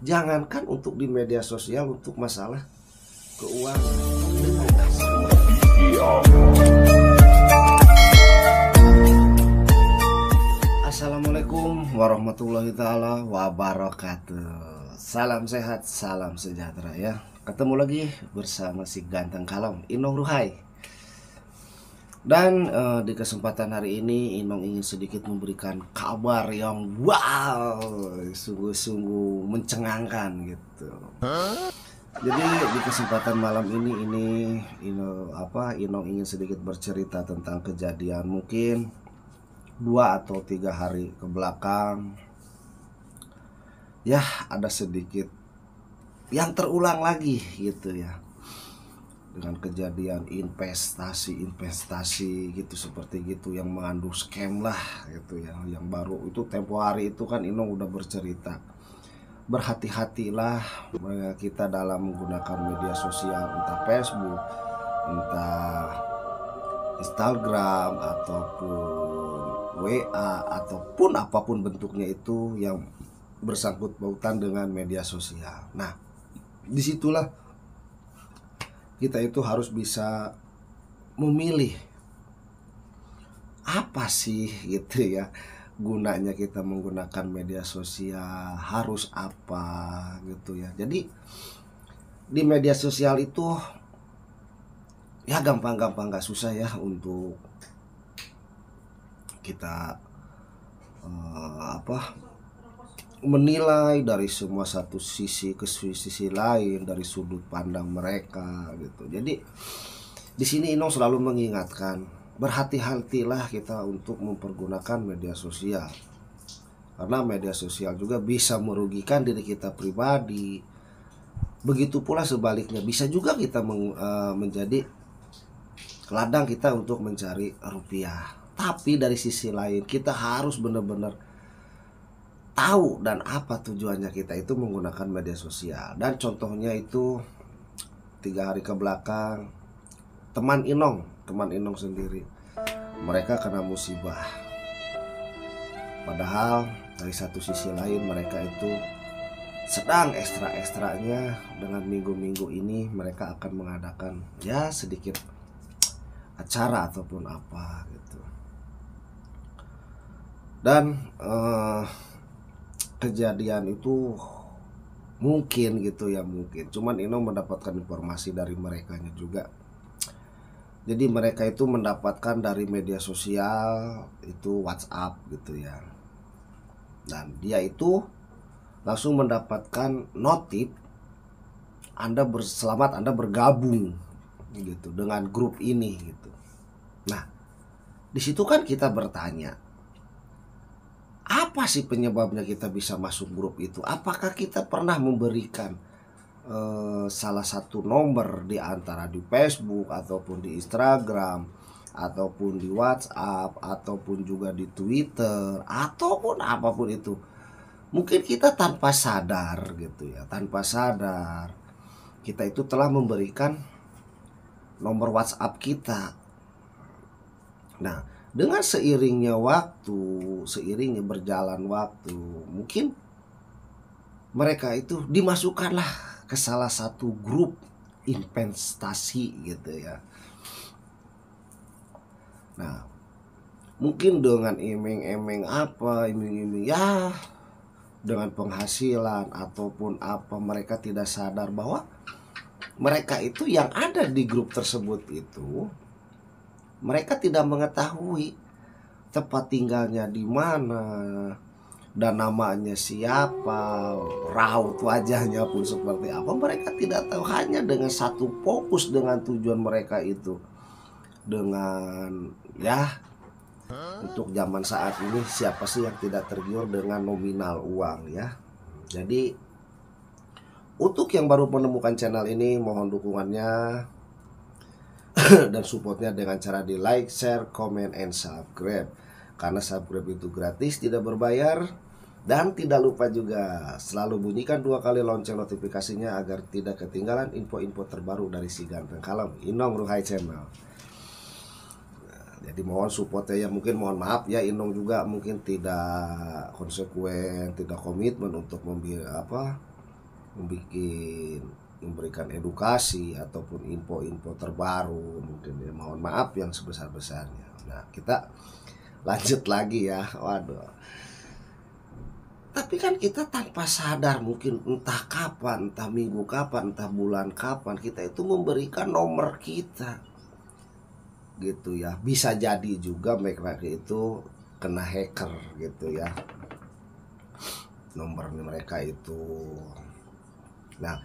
Jangankan untuk di media sosial, untuk masalah keuangan. Assalamualaikum warahmatullahi taala wabarakatuh. Salam sehat, salam sejahtera ya. Ketemu lagi bersama si ganteng kalem Inong Ruhai. Dan di kesempatan hari ini Inong ingin sedikit memberikan kabar yang wow, sungguh-sungguh mencengangkan gitu. Jadi di kesempatan malam ini Inong ingin sedikit bercerita tentang kejadian mungkin 2 atau 3 hari ke belakang. Ya, ada sedikit yang terulang lagi gitu ya, dengan kejadian investasi gitu, seperti gitu, yang mengandung scam lah gitu ya. Yang baru itu tempo hari itu kan Inong udah bercerita, berhati-hatilah kita dalam menggunakan media sosial, entah Facebook, entah Instagram, ataupun WA, ataupun apapun bentuknya itu yang bersangkut pautan dengan media sosial. Nah, disitulah kita itu harus bisa memilih apa sih gitu ya gunanya kita menggunakan media sosial, harus apa gitu ya. Jadi di media sosial itu ya gampang-gampang, gak susah ya untuk kita menilai dari semua satu sisi ke sisi lain, dari sudut pandang mereka gitu. Jadi di sini Inong selalu mengingatkan, berhati-hatilah kita untuk mempergunakan media sosial, karena media sosial juga bisa merugikan diri kita pribadi. Begitu pula sebaliknya, bisa juga kita menjadi ladang kita untuk mencari rupiah. Tapi dari sisi lain kita harus benar-benar tahu dan apa tujuannya kita itu menggunakan media sosial. Dan contohnya itu 3 hari ke belakang, teman Inong sendiri, mereka kena musibah. Padahal dari satu sisi lain mereka itu sedang ekstra-ekstranya dengan minggu-minggu ini mereka akan mengadakan ya sedikit acara ataupun apa gitu. Dan kejadian itu mungkin gitu ya, mungkin cuman Inong mendapatkan informasi dari merekanya juga. Jadi mereka itu mendapatkan dari media sosial itu WhatsApp gitu ya, dan dia itu langsung mendapatkan notif Anda bergabung gitu dengan grup ini gitu. Nah, di situ kan kita bertanya, apa sih penyebabnya kita bisa masuk grup itu? Apakah kita pernah memberikan salah satu nomor di antara di Facebook ataupun di Instagram ataupun di WhatsApp ataupun juga di Twitter ataupun apapun itu? Mungkin kita tanpa sadar gitu ya, tanpa sadar kita itu telah memberikan nomor WhatsApp kita. Nah, dengan seiringnya berjalan waktu, mungkin mereka itu dimasukkanlah ke salah satu grup investasi gitu ya. Nah, mungkin dengan iming-iming ya, dengan penghasilan ataupun apa, mereka tidak sadar bahwa mereka itu yang ada di grup tersebut itu, mereka tidak mengetahui tempat tinggalnya di mana dan namanya siapa, raut wajahnya pun seperti apa. Mereka tidak tahu, hanya dengan satu fokus dengan tujuan mereka itu, dengan ya, untuk zaman saat ini siapa sih yang tidak tergiur dengan nominal uang ya. Jadi untuk yang baru menemukan channel ini, mohon dukungannya dan supportnya dengan cara di like, share, comment, and subscribe. Karena subscribe itu gratis, tidak berbayar. Dan tidak lupa juga selalu bunyikan 2 kali lonceng notifikasinya agar tidak ketinggalan info-info terbaru dari si ganteng kalem Inong Ruhai Channel. Jadi mohon supportnya ya. Mungkin mohon maaf ya, Inong juga mungkin tidak konsekuen, tidak komitmen untuk memberikan edukasi ataupun info-info terbaru mungkin ya, mohon maaf yang sebesar-besarnya. Nah, kita lanjut lagi ya. Waduh. Tapi kan kita tanpa sadar mungkin entah kapan, entah minggu kapan, entah bulan kapan kita itu memberikan nomor kita. Gitu ya. Bisa jadi juga mereka itu kena hacker gitu ya. Nomor mereka itu. Nah,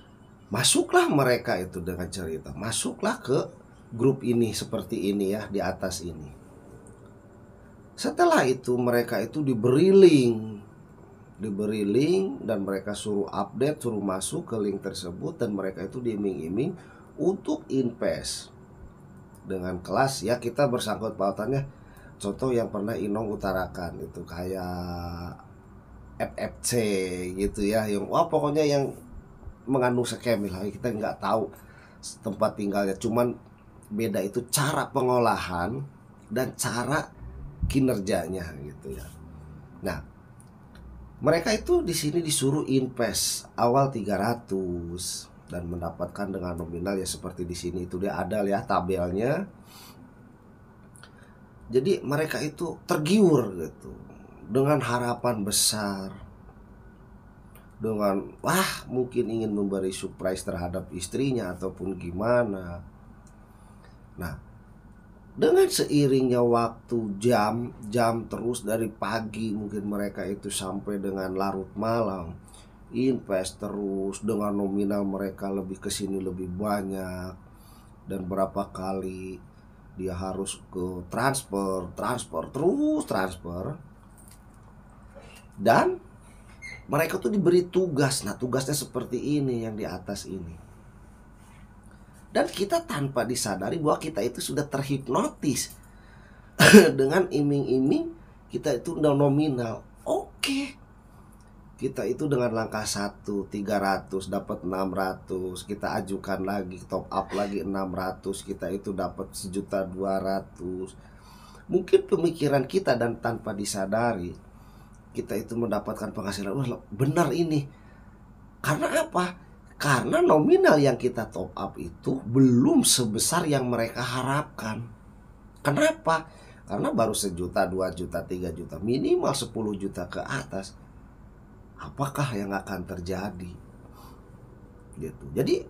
masuklah mereka itu dengan cerita, masuklah ke grup ini seperti ini ya, di atas ini. Setelah itu mereka itu diberi link dan mereka suruh update, suruh masuk ke link tersebut, dan mereka itu diiming-iming untuk invest dengan kelas ya. Kita bersangkut pautannya, contoh yang pernah Inong utarakan itu kayak FFC gitu ya, yang wah pokoknya yang mengandung scam lah, kita nggak tahu tempat tinggalnya, cuman beda itu cara pengolahan dan cara kinerjanya gitu ya. Nah, mereka itu di sini disuruh invest awal 300 dan mendapatkan dengan nominal ya seperti di sini itu dia ada ya tabelnya. Jadi mereka itu tergiur gitu dengan harapan besar, dengan wah mungkin ingin memberi surprise terhadap istrinya ataupun gimana. Nah, dengan seiringnya waktu, jam terus dari pagi mungkin mereka itu sampai dengan larut malam invest terus dengan nominal mereka lebih kesini lebih banyak, dan berapa kali dia harus ke transfer dan mereka tuh diberi tugas. Nah, tugasnya seperti ini yang di atas ini. Dan kita tanpa disadari bahwa kita itu sudah terhipnotis dengan iming-iming kita itu udah nominal. Oke. Kita itu dengan langkah 1 300 dapat 600, kita ajukan lagi top up lagi 600, kita itu dapat 1.200.000. Mungkin pemikiran kita dan tanpa disadari kita itu mendapatkan penghasilan, wah benar ini. Karena apa? Karena nominal yang kita top up itu belum sebesar yang mereka harapkan. Kenapa? Karena baru 1 juta, 2 juta, 3 juta, minimal 10 juta ke atas. Apakah yang akan terjadi? Gitu. Jadi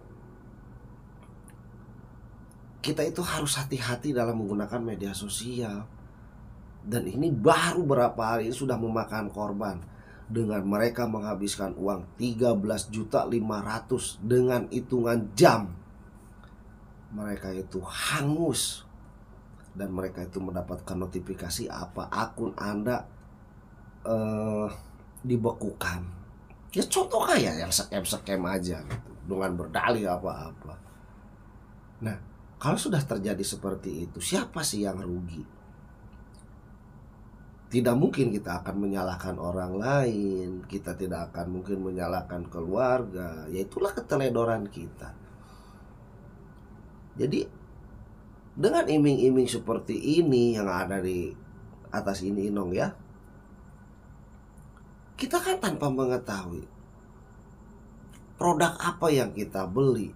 kita itu harus hati-hati dalam menggunakan media sosial. Dan ini baru berapa hari ini sudah memakan korban dengan mereka menghabiskan uang 13.500.000 dengan hitungan jam. Mereka itu hangus dan mereka itu mendapatkan notifikasi apa akun Anda dibekukan. Ya contoh kayak yang scam aja gitu, dengan berdalih apa-apa. Nah, kalau sudah terjadi seperti itu, siapa sih yang rugi? Tidak mungkin kita akan menyalahkan orang lain, kita tidak akan mungkin menyalahkan keluarga, ya itulah keteledoran kita. Jadi dengan iming-iming seperti ini yang ada di atas ini Inong ya, kita kan tanpa mengetahui produk apa yang kita beli,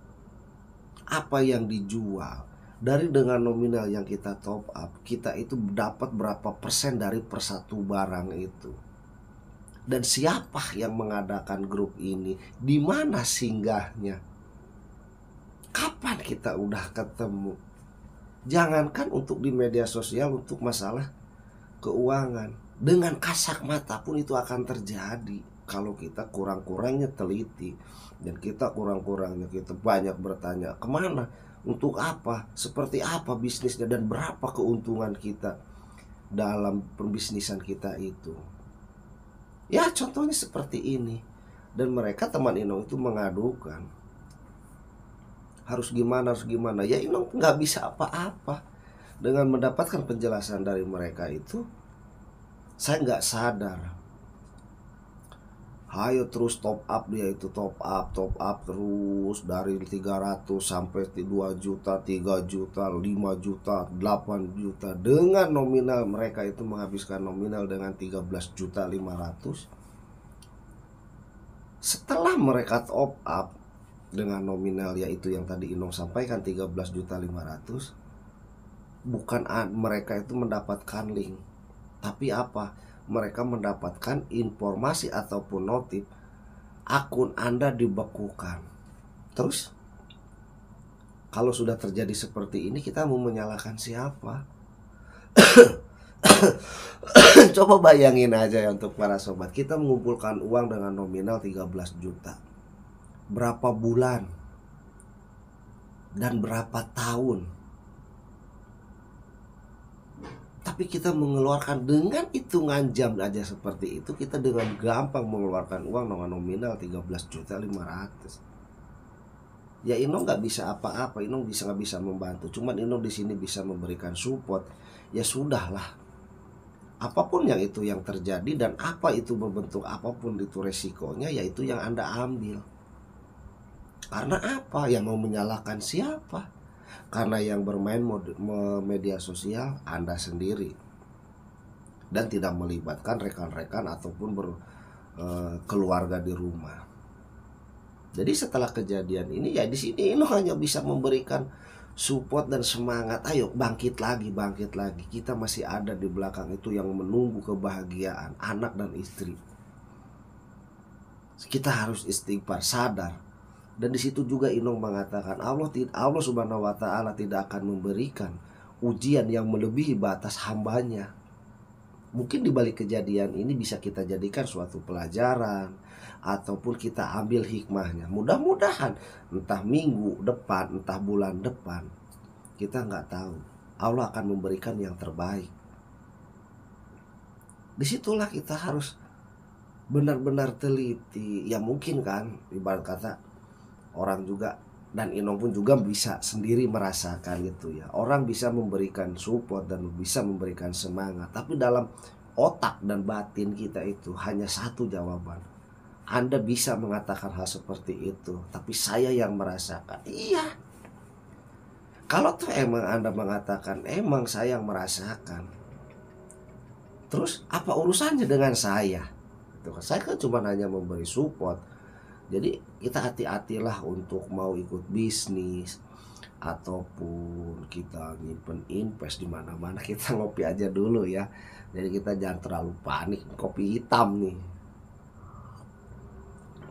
apa yang dijual. Dari dengan nominal yang kita top up, kita itu dapat berapa persen dari persatu barang itu. Dan siapa yang mengadakan grup ini? Di mana singgahnya? Kapan kita udah ketemu? Jangankan untuk di media sosial, untuk masalah keuangan, dengan kasat mata pun itu akan terjadi kalau kita kurang-kurangnya teliti dan kita kurang-kurangnya kita banyak bertanya kemana, untuk apa, seperti apa bisnisnya, dan berapa keuntungan kita dalam pembisnisan kita itu. Ya contohnya seperti ini. Dan mereka teman Inong itu mengadukan harus gimana. Ya Inong nggak bisa apa-apa. Dengan mendapatkan penjelasan dari mereka itu, saya nggak sadar. Ayo terus top up, dia itu top up terus dari 300 sampai 2 juta, 3 juta, 5 juta, 8 juta. Dengan nominal mereka itu menghabiskan nominal dengan 13.500.000. Setelah mereka top up dengan nominal yaitu yang tadi Inong sampaikan 13.500.000, bukan mereka itu mendapatkan link, tapi apa? Mereka mendapatkan informasi ataupun notif akun Anda dibekukan. Terus kalau sudah terjadi seperti ini, kita mau menyalahkan siapa? Coba bayangin aja ya untuk para sobat, kita mengumpulkan uang dengan nominal 13 juta. Berapa bulan dan berapa tahun, tapi kita mengeluarkan dengan hitungan jam aja seperti itu, kita dengan gampang mengeluarkan uang dengan nominal 13.500.000. Ya Inong nggak bisa apa-apa, Inong nggak bisa membantu, cuman Inong di sini bisa memberikan support. Ya sudahlah, apapun yang itu yang terjadi dan apa itu berbentuk apapun itu resikonya, yaitu yang Anda ambil. Karena apa? Yang mau menyalahkan siapa? Karena yang bermain media sosial Anda sendiri dan tidak melibatkan rekan-rekan ataupun keluarga di rumah. Jadi setelah kejadian ini, ya di sini Inong hanya bisa memberikan support dan semangat. Ayo bangkit lagi, bangkit lagi. Kita masih ada di belakang itu yang menunggu kebahagiaan anak dan istri. Kita harus istighfar, sadar. Dan di situ juga Inong mengatakan Allah Subhanahu wa taala tidak akan memberikan ujian yang melebihi batas hambanya. Mungkin di balik kejadian ini bisa kita jadikan suatu pelajaran ataupun kita ambil hikmahnya. Mudah-mudahan entah minggu depan, entah bulan depan, kita nggak tahu, Allah akan memberikan yang terbaik. Disitulah kita harus benar-benar teliti. Ya mungkin kan, ibarat kata orang juga, dan Inong pun juga bisa sendiri merasakan gitu ya. Orang bisa memberikan support dan bisa memberikan semangat, tapi dalam otak dan batin kita itu hanya satu jawaban. Anda bisa mengatakan hal seperti itu, tapi saya yang merasakan. Iya. Kalau tuh emang Anda mengatakan emang saya yang merasakan, terus apa urusannya dengan saya? Saya kan cuma hanya memberi support. Jadi kita hati-hatilah untuk mau ikut bisnis ataupun kita nyimpen invest di mana-mana, kita ngopi aja dulu ya. Jadi kita jangan terlalu panik, kopi hitam nih.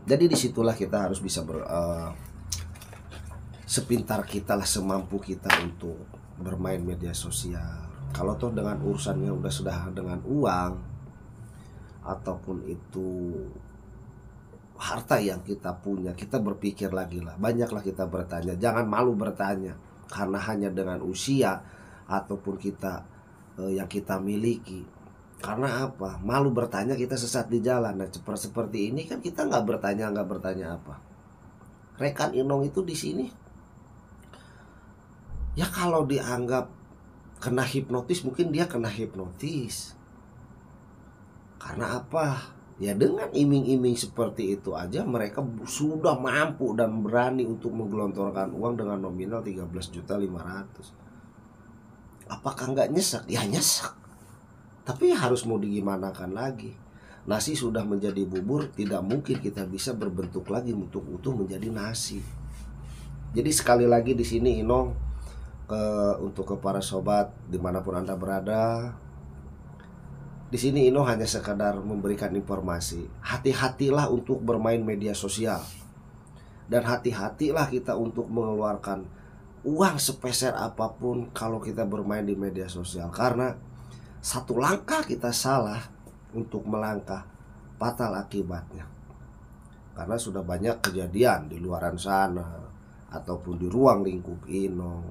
Jadi disitulah kita harus bisa sepintar kita lah, semampu kita untuk bermain media sosial. Kalau toh dengan urusannya sudah dengan uang ataupun itu harta yang kita punya, kita berpikir lagi lah, banyaklah kita bertanya. Jangan malu bertanya, karena hanya dengan usia ataupun kita yang kita miliki. Karena apa? Malu bertanya, kita sesat di jalan. Nah seperti ini kan kita nggak bertanya apa. Rekan Inong itu di sini, ya kalau dianggap kena hipnotis, mungkin dia kena hipnotis. Karena apa? Ya dengan iming-iming seperti itu aja mereka sudah mampu dan berani untuk menggelontorkan uang dengan nominal 13.500.000. Apakah nggak nyesek? Ya nyesek. Tapi harus mau digimanakan lagi. Nasi sudah menjadi bubur, tidak mungkin kita bisa berbentuk lagi untuk utuh menjadi nasi. Jadi sekali lagi di sini Inong untuk ke para sobat dimanapun Anda berada, di sini Inong hanya sekadar memberikan informasi. Hati-hatilah untuk bermain media sosial, dan hati-hatilah kita untuk mengeluarkan uang sepeser apapun kalau kita bermain di media sosial. Karena satu langkah kita salah untuk melangkah, fatal akibatnya. Karena sudah banyak kejadian di luaran sana ataupun di ruang lingkup Inong.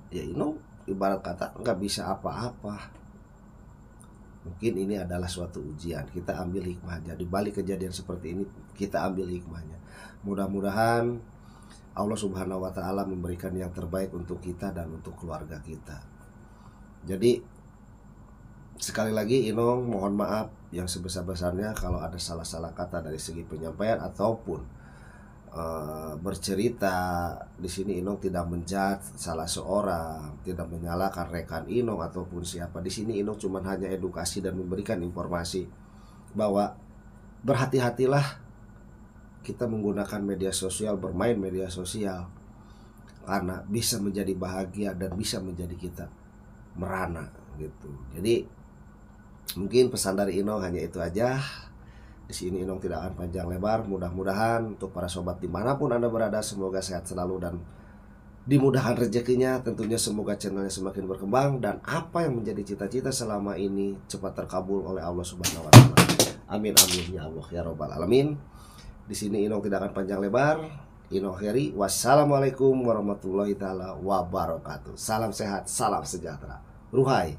Ya Inong ibarat kata nggak bisa apa-apa. Mungkin ini adalah suatu ujian, kita ambil hikmahnya. Di balik kejadian seperti ini kita ambil hikmahnya. Mudah-mudahan Allah Subhanahu wa taala memberikan yang terbaik untuk kita dan untuk keluarga kita. Jadi sekali lagi Inong mohon maaf yang sebesar-besarnya kalau ada salah-salah kata dari segi penyampaian ataupun bercerita. Di sini Inong tidak menjudge salah seorang, tidak menyalahkan rekan Inong ataupun siapa. Di sini Inong cuma hanya edukasi dan memberikan informasi bahwa berhati-hatilah kita menggunakan media sosial, bermain media sosial, karena bisa menjadi bahagia dan bisa menjadi kita merana gitu. Jadi mungkin pesan dari Inong hanya itu aja. Di sini Inong tidak akan panjang lebar. Mudah-mudahan untuk para sobat dimanapun Anda berada, semoga sehat selalu dan dimudahkan rezekinya. Tentunya semoga channelnya semakin berkembang dan apa yang menjadi cita-cita selama ini cepat terkabul oleh Allah Subhanahu wa taala. Amin amin ya Allah ya robbal alamin. Di sini Inong tidak akan panjang lebar. Inong akhiri. Wassalamualaikum warahmatullahi taala wabarakatuh. Salam sehat, salam sejahtera. Ruhai.